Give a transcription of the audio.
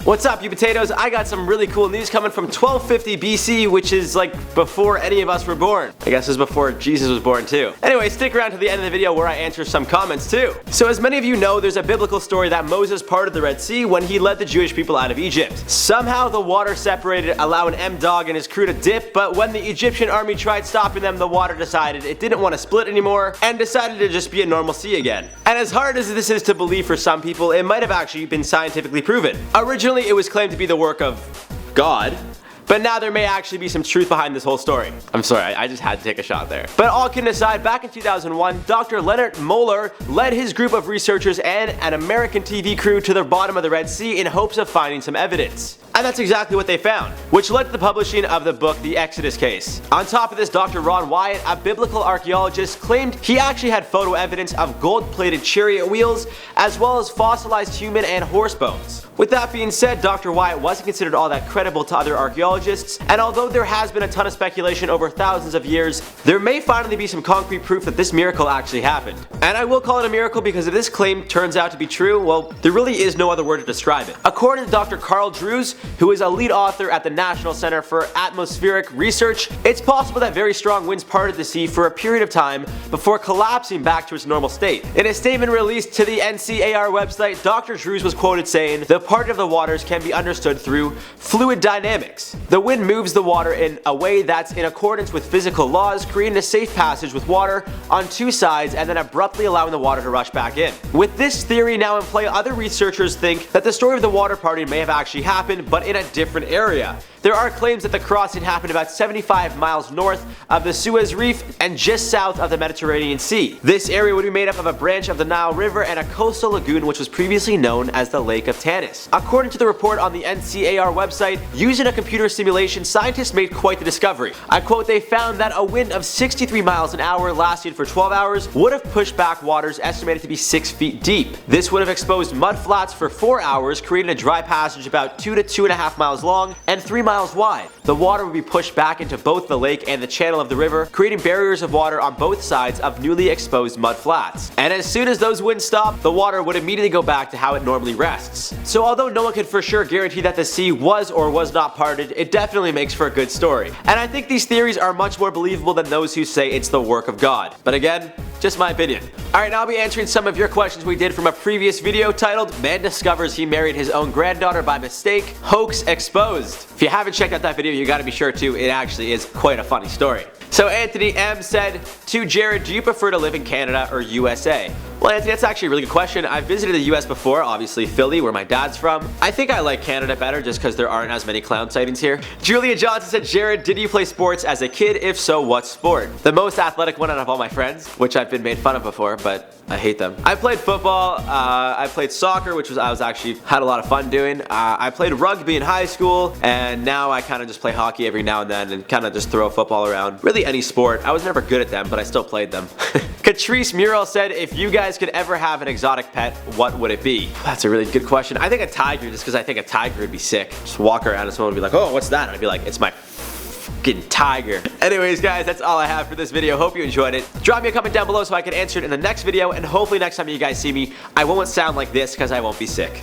What's up, you potatoes? I got some really cool news coming from 1250 BC, which is like before any of us were born. I guess it was before Jesus was born too. Anyway, stick around to the end of the video where I answer some comments too. So as many of you know, there's a biblical story that Moses parted the Red Sea when he led the Jewish people out of Egypt. Somehow the water separated, allowing M-Dog and his crew to dip, but when the Egyptian army tried stopping them, the water decided it didn't want to split anymore and decided to just be a normal sea again. And as hard as this is to believe for some people, it might have actually been scientifically proven. Originally, it was claimed to be the work of God, but now there may actually be some truth behind this whole story. I'm sorry, I just had to take a shot there. But all kidding aside, back in 2001, Dr. Leonard Moeller led his group of researchers and an American TV crew to the bottom of the Red Sea in hopes of finding some evidence. And that's exactly what they found, which led to the publishing of the book The Exodus Case. On top of this, Dr. Ron Wyatt, a biblical archaeologist, claimed he actually had photo evidence of gold-plated chariot wheels, as well as fossilized human and horse bones. With that being said, Dr. Wyatt wasn't considered all that credible to other archaeologists, and although there has been a ton of speculation over thousands of years, there may finally be some concrete proof that this miracle actually happened. And I will call it a miracle because if this claim turns out to be true, well, there really is no other word to describe it. According to Dr. Carl Drews, who is a lead author at the National Center for Atmospheric Research, it's possible that very strong winds parted the sea for a period of time before collapsing back to its normal state. In a statement released to the NCAR website, Dr. Drews was quoted saying, "The part of the waters can be understood through fluid dynamics. The wind moves the water in a way that's in accordance with physical laws, creating a safe passage with water on two sides and then abruptly allowing the water to rush back in." With this theory now in play, other researchers think that the story of the water party may have actually happened, but in a different area. There are claims that the crossing happened about 75 miles north of the Suez Reef and just south of the Mediterranean Sea. This area would be made up of a branch of the Nile River and a coastal lagoon which was previously known as the Lake of Tanis. According to the report on the NCAR website, using a computer simulation, scientists made quite the discovery. I quote, "They found that a wind of 63 miles an hour lasting for 12 hours would have pushed back waters estimated to be 6 feet deep. This would have exposed mud flats for 4 hours, creating a dry passage about 2 to 2.5 miles long and 3 miles wide. The water would be pushed back into both the lake and the channel of the river, creating barriers of water on both sides of newly exposed mud flats. And as soon as those winds stop, the water would immediately go back to how it normally rests." So although no one could for sure guarantee that the sea was or was not parted, it definitely makes for a good story. And I think these theories are much more believable than those who say it's the work of God. But again, just my opinion. Alright, now I'll be answering some of your questions we did from a previous video titled "Man Discovers He Married His Own Granddaughter by Mistake, Hoax Exposed." If you haven't checked out that video, you gotta be sure to. It actually is quite a funny story. So Anthony M said, "To Jared, do you prefer to live in Canada or USA?" Well, Anthony, that's actually a really good question. I've visited the US before, obviously Philly, where my dad's from. I think I like Canada better just because there aren't as many clown sightings here. Julia Johnson said, "Jared, did you play sports as a kid? If so, what sport?" The most athletic one out of all my friends, which I've been made fun of before, but I hate them. I played football, I played soccer, which I was actually had a lot of fun doing. I played rugby in high school, and now I kind of just play hockey every now and then and kind of just throw a football around. Really any sport. I was never good at them, but I still played them. Catrice Muriel said, "If you guys could ever have an exotic pet, what would it be?" That's a really good question. I think a tiger, just because I think a tiger would be sick. Just walk around and someone would be like, "Oh, what's that?" And I'd be like, "It's my fucking tiger." Anyways guys, that's all I have for this video. Hope you enjoyed it. Drop me a comment down below so I can answer it in the next video, and hopefully next time you guys see me, I won't sound like this because I won't be sick.